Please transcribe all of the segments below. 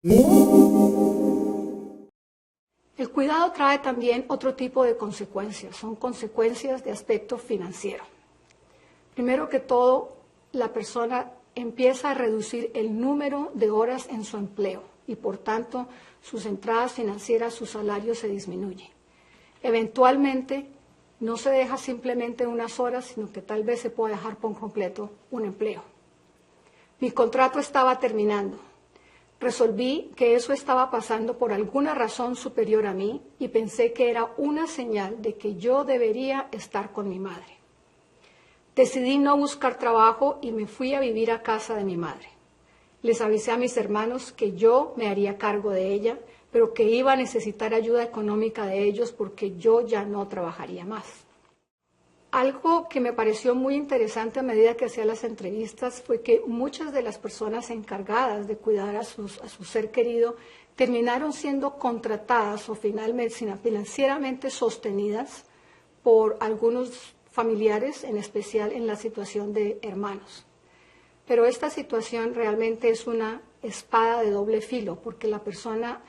El cuidado trae también otro tipo de consecuencias, son consecuencias de aspecto financiero. Primero que todo, la persona empieza a reducir el número de horas en su empleo y por tanto sus entradas financieras, su salario se disminuye. Eventualmente no se deja simplemente unas horas, sino que tal vez se pueda dejar por completo un empleo. Mi contrato estaba terminando. Resolví que eso estaba pasando por alguna razón superior a mí y pensé que era una señal de que yo debería estar con mi madre. Decidí no buscar trabajo y me fui a vivir a casa de mi madre. Les avisé a mis hermanos que yo me haría cargo de ella, pero que iba a necesitar ayuda económica de ellos porque yo ya no trabajaría más. Algo que me pareció muy interesante a medida que hacía las entrevistas fue que muchas de las personas encargadas de cuidar a su ser querido terminaron siendo contratadas o financieramente sostenidas por algunos familiares, en especial en la situación de hermanos. Pero esta situación realmente es una espada de doble filo, porque la persona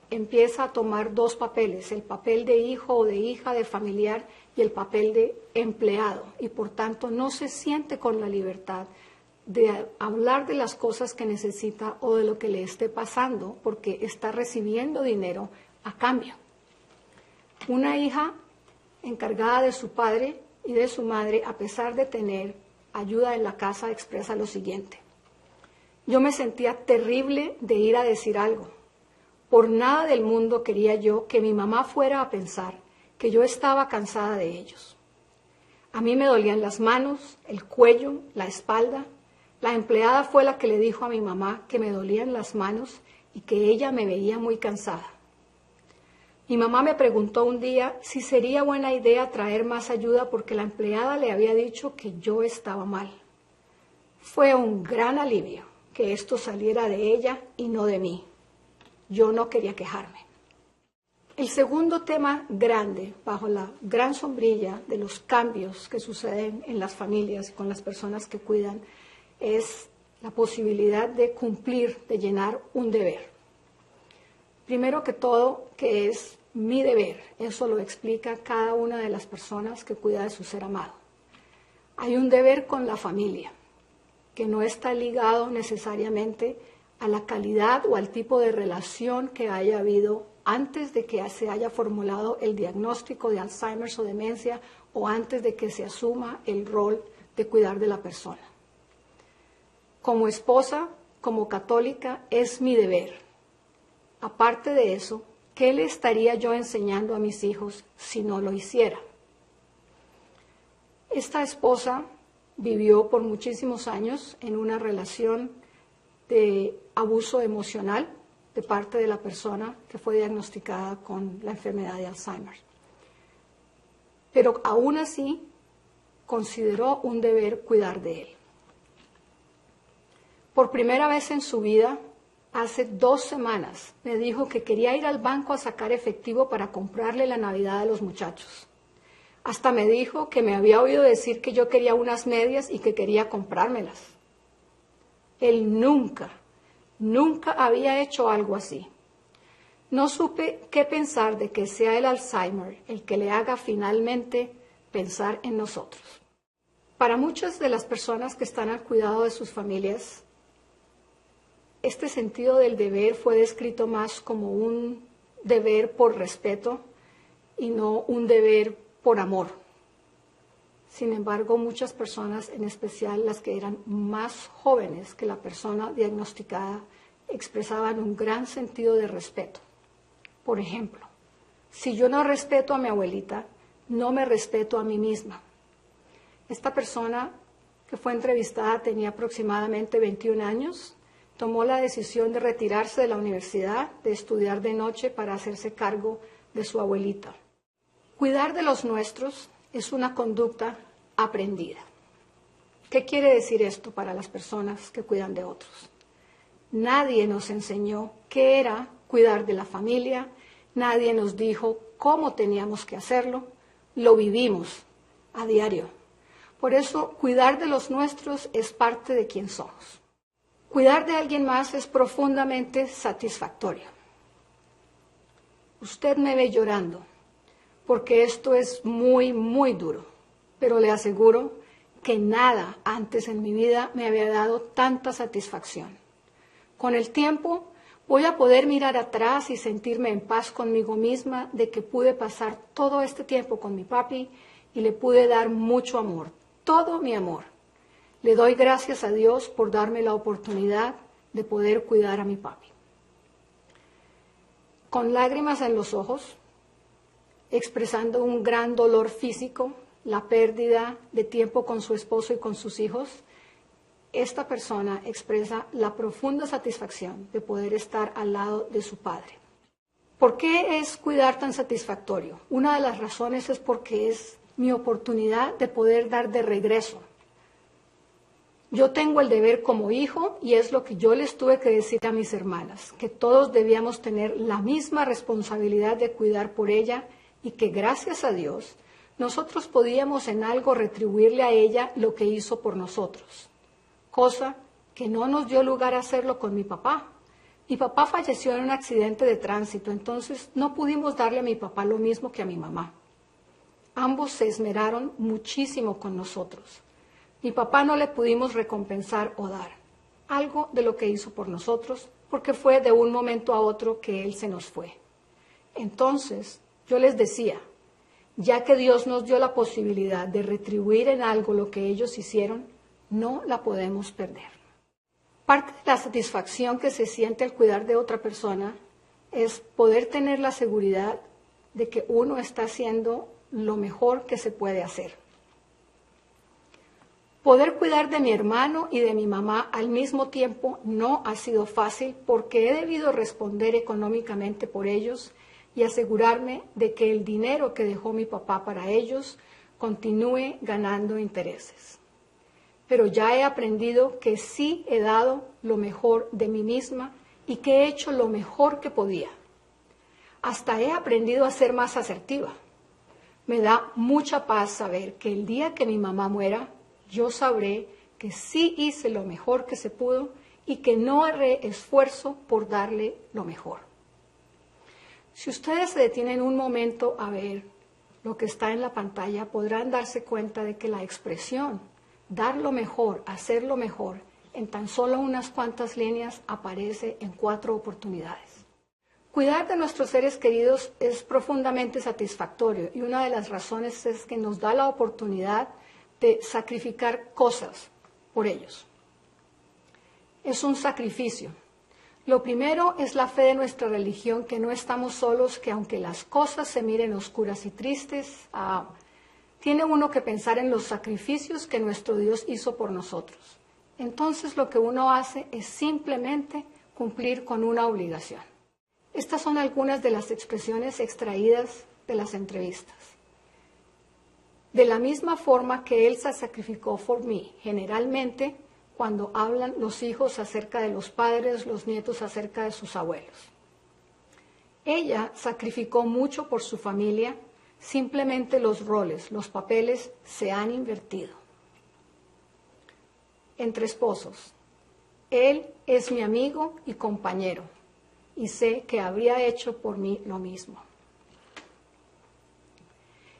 empieza a tomar dos papeles, el papel de hijo o de hija, de familiar, y el papel de empleado, y por tanto no se siente con la libertad de hablar de las cosas que necesita o de lo que le esté pasando, porque está recibiendo dinero a cambio. Una hija encargada de su padre y de su madre, a pesar de tener ayuda en la casa, expresa lo siguiente: yo me sentía terrible de ir a decir algo. Por nada del mundo quería yo que mi mamá fuera a pensar que yo estaba cansada de ellos. A mí me dolían las manos, el cuello, la espalda. La empleada fue la que le dijo a mi mamá que me dolían las manos y que ella me veía muy cansada. Mi mamá me preguntó un día si sería buena idea traer más ayuda porque la empleada le había dicho que yo estaba mal. Fue un gran alivio que esto saliera de ella y no de mí. Yo no quería quejarme. El segundo tema grande, bajo la gran sombrilla de los cambios que suceden en las familias y con las personas que cuidan, es la posibilidad de cumplir, de llenar un deber. Primero que todo, que es mi deber, eso lo explica cada una de las personas que cuida de su ser amado. Hay un deber con la familia, que no está ligado necesariamente a la calidad o al tipo de relación que haya habido antes de que se haya formulado el diagnóstico de Alzheimer o demencia o antes de que se asuma el rol de cuidar de la persona. Como esposa, como católica, es mi deber. Aparte de eso, ¿qué le estaría yo enseñando a mis hijos si no lo hiciera? Esta esposa vivió por muchísimos años en una relación de abuso emocional de parte de la persona que fue diagnosticada con la enfermedad de Alzheimer. Pero aún así consideró un deber cuidar de él. Por primera vez en su vida, hace 2 semanas, me dijo que quería ir al banco a sacar efectivo para comprarle la Navidad a los muchachos. Hasta me dijo que me había oído decir que yo quería unas medias y que quería comprármelas. Él nunca había hecho algo así. No supe qué pensar de que sea el Alzheimer el que le haga finalmente pensar en nosotros. Para muchas de las personas que están al cuidado de sus familias, este sentido del deber fue descrito más como un deber por respeto y no un deber por amor. Sin embargo, muchas personas, en especial las que eran más jóvenes que la persona diagnosticada, expresaban un gran sentido de respeto. Por ejemplo, si yo no respeto a mi abuelita, no me respeto a mí misma. Esta persona que fue entrevistada tenía aproximadamente 21 años, tomó la decisión de retirarse de la universidad, de estudiar de noche para hacerse cargo de su abuelita. Cuidar de los nuestros es una conducta aprendida. ¿Qué quiere decir esto para las personas que cuidan de otros? Nadie nos enseñó qué era cuidar de la familia, nadie nos dijo cómo teníamos que hacerlo, lo vivimos a diario. Por eso, cuidar de los nuestros es parte de quién somos. Cuidar de alguien más es profundamente satisfactorio. Usted me ve llorando, porque esto es muy, muy duro, pero le aseguro que nada antes en mi vida me había dado tanta satisfacción. Con el tiempo voy a poder mirar atrás y sentirme en paz conmigo misma de que pude pasar todo este tiempo con mi papi y le pude dar mucho amor, todo mi amor. Le doy gracias a Dios por darme la oportunidad de poder cuidar a mi papi. Con lágrimas en los ojos, expresando un gran dolor físico, la pérdida de tiempo con su esposo y con sus hijos, esta persona expresa la profunda satisfacción de poder estar al lado de su padre. ¿Por qué es cuidar tan satisfactorio? Una de las razones es porque es mi oportunidad de poder dar de regreso. Yo tengo el deber como hijo, y es lo que yo les tuve que decir a mis hermanas, que todos debíamos tener la misma responsabilidad de cuidar por ella y que gracias a Dios nosotros podíamos en algo retribuirle a ella lo que hizo por nosotros, cosa que no nos dio lugar a hacerlo con mi papá. Mi papá falleció en un accidente de tránsito, entonces no pudimos darle a mi papá lo mismo que a mi mamá. Ambos se esmeraron muchísimo con nosotros. Mi papá no le pudimos recompensar o dar algo de lo que hizo por nosotros, porque fue de un momento a otro que él se nos fue. Entonces, yo les decía, ya que Dios nos dio la posibilidad de retribuir en algo lo que ellos hicieron, no la podemos perder. Parte de la satisfacción que se siente al cuidar de otra persona es poder tener la seguridad de que uno está haciendo lo mejor que se puede hacer. Poder cuidar de mi hermano y de mi mamá al mismo tiempo no ha sido fácil porque he debido responder económicamente por ellos y asegurarme de que el dinero que dejó mi papá para ellos continúe ganando intereses. Pero ya he aprendido que sí he dado lo mejor de mí misma y que he hecho lo mejor que podía. Hasta he aprendido a ser más asertiva. Me da mucha paz saber que el día que mi mamá muera, yo sabré que sí hice lo mejor que se pudo y que no haré esfuerzo por darle lo mejor. Si ustedes se detienen un momento a ver lo que está en la pantalla, podrán darse cuenta de que la expresión dar lo mejor, hacer lo mejor, en tan solo unas cuantas líneas aparece en 4 oportunidades. Cuidar de nuestros seres queridos es profundamente satisfactorio y una de las razones es que nos da la oportunidad de sacrificar cosas por ellos. Es un sacrificio. Lo primero es la fe de nuestra religión, que no estamos solos, que aunque las cosas se miren oscuras y tristes, tiene uno que pensar en los sacrificios que nuestro Dios hizo por nosotros. Entonces lo que uno hace es simplemente cumplir con una obligación. Estas son algunas de las expresiones extraídas de las entrevistas. De la misma forma que Él se sacrificó por mí, generalmente cuando hablan los hijos acerca de los padres, los nietos acerca de sus abuelos. Ella sacrificó mucho por su familia, simplemente los roles, los papeles se han invertido. Entre esposos, Él es mi amigo y compañero, y sé que habría hecho por mí lo mismo.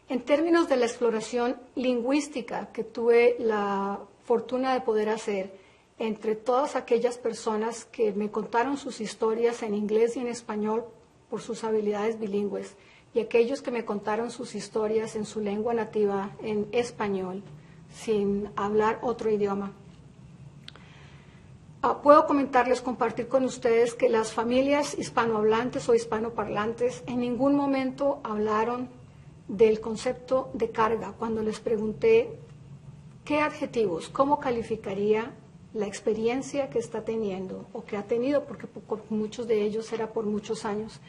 En términos de la exploración lingüística que tuve la fortuna de poder hacer entre todas aquellas personas que me contaron sus historias en inglés y en español por sus habilidades bilingües, y aquellos que me contaron sus historias en su lengua nativa, en español, sin hablar otro idioma. Puedo compartir con ustedes que las familias hispanohablantes o hispanoparlantes en ningún momento hablaron del concepto de carga. Cuando les pregunté qué adjetivos, cómo calificaría la experiencia que está teniendo o que ha tenido, porque por muchos de ellos era por muchos años,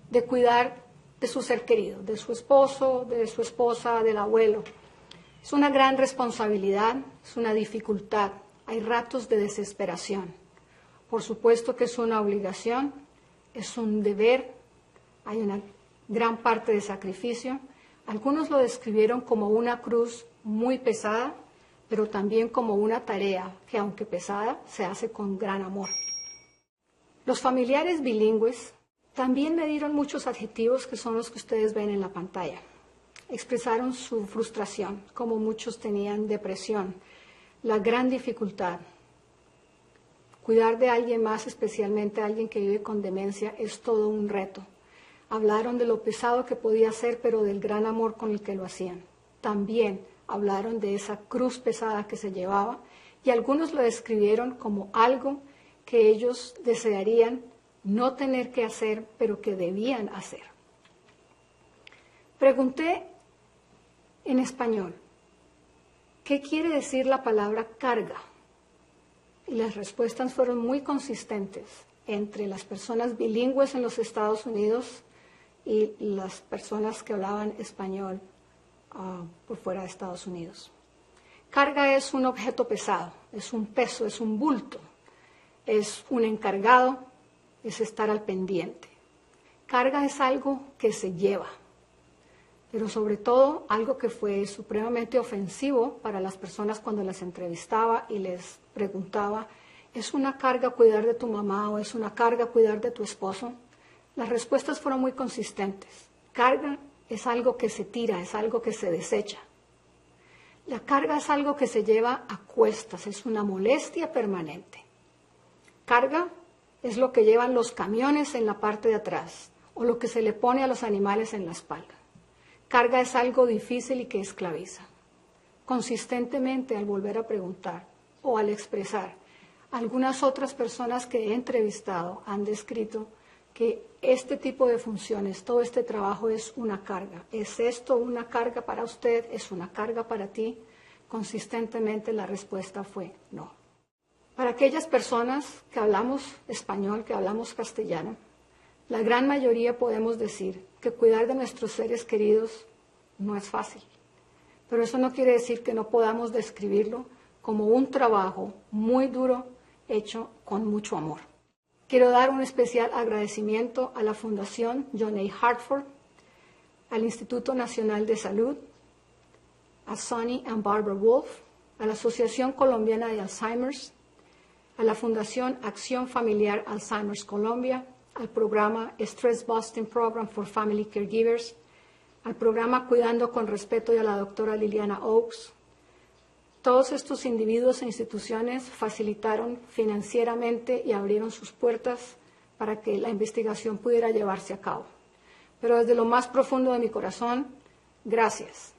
de cuidar de su ser querido, de su esposo, de su esposa, del abuelo. Es una gran responsabilidad, es una dificultad, hay ratos de desesperación. Por supuesto que es una obligación, es un deber, hay una gran parte de sacrificio. Algunos lo describieron como una cruz muy pesada, pero también como una tarea que, aunque pesada, se hace con gran amor. Los familiares bilingües también me dieron muchos adjetivos que son los que ustedes ven en la pantalla. Expresaron su frustración, como muchos tenían depresión, la gran dificultad. Cuidar de alguien más, especialmente alguien que vive con demencia, es todo un reto. Hablaron de lo pesado que podía ser, pero del gran amor con el que lo hacían. También hablaron de esa cruz pesada que se llevaba y algunos lo describieron como algo que ellos desearían no tener que hacer, pero que debían hacer. Pregunté en español, ¿qué quiere decir la palabra carga? Y las respuestas fueron muy consistentes entre las personas bilingües en los Estados Unidos y las personas que hablaban español por fuera de Estados Unidos. Carga es un objeto pesado, es un peso, es un bulto, es un encargado, es estar al pendiente. Carga es algo que se lleva, pero sobre todo algo que fue supremamente ofensivo para las personas cuando las entrevistaba y les preguntaba, ¿es una carga cuidar de tu mamá o es una carga cuidar de tu esposo? Las respuestas fueron muy consistentes. Carga es algo que se tira, es algo que se desecha. La carga es algo que se lleva a cuestas, es una molestia permanente. Carga es lo que llevan los camiones en la parte de atrás o lo que se le pone a los animales en la espalda. Carga es algo difícil y que esclaviza. Consistentemente al volver a preguntar o al expresar, algunas otras personas que he entrevistado han descrito que este tipo de funciones, todo este trabajo es una carga. ¿Es esto una carga para usted? ¿Es una carga para ti? Consistentemente la respuesta fue no. Para aquellas personas que hablamos español, que hablamos castellano, la gran mayoría podemos decir que cuidar de nuestros seres queridos no es fácil. Pero eso no quiere decir que no podamos describirlo como un trabajo muy duro hecho con mucho amor. Quiero dar un especial agradecimiento a la Fundación John A. Hartford, al Instituto Nacional de Salud, a Sonny and Barbara Wolf, a la Asociación Colombiana de Alzheimer's, a la Fundación Acción Familiar Alzheimer's Colombia, al programa Stress Busting Program for Family Caregivers, al programa Cuidando con Respeto y a la doctora Liliana Oaks. Todos estos individuos e instituciones facilitaron financieramente y abrieron sus puertas para que la investigación pudiera llevarse a cabo. Pero desde lo más profundo de mi corazón, gracias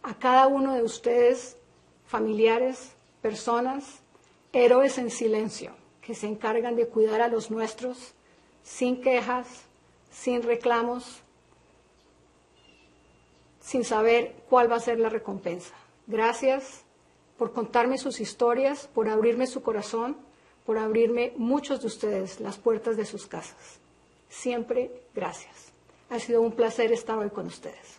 a cada uno de ustedes, familiares, personas, héroes en silencio, que se encargan de cuidar a los nuestros, sin quejas, sin reclamos, sin saber cuál va a ser la recompensa. Gracias por contarme sus historias, por abrirme su corazón, por abrirme muchos de ustedes las puertas de sus casas. Siempre gracias. Ha sido un placer estar hoy con ustedes.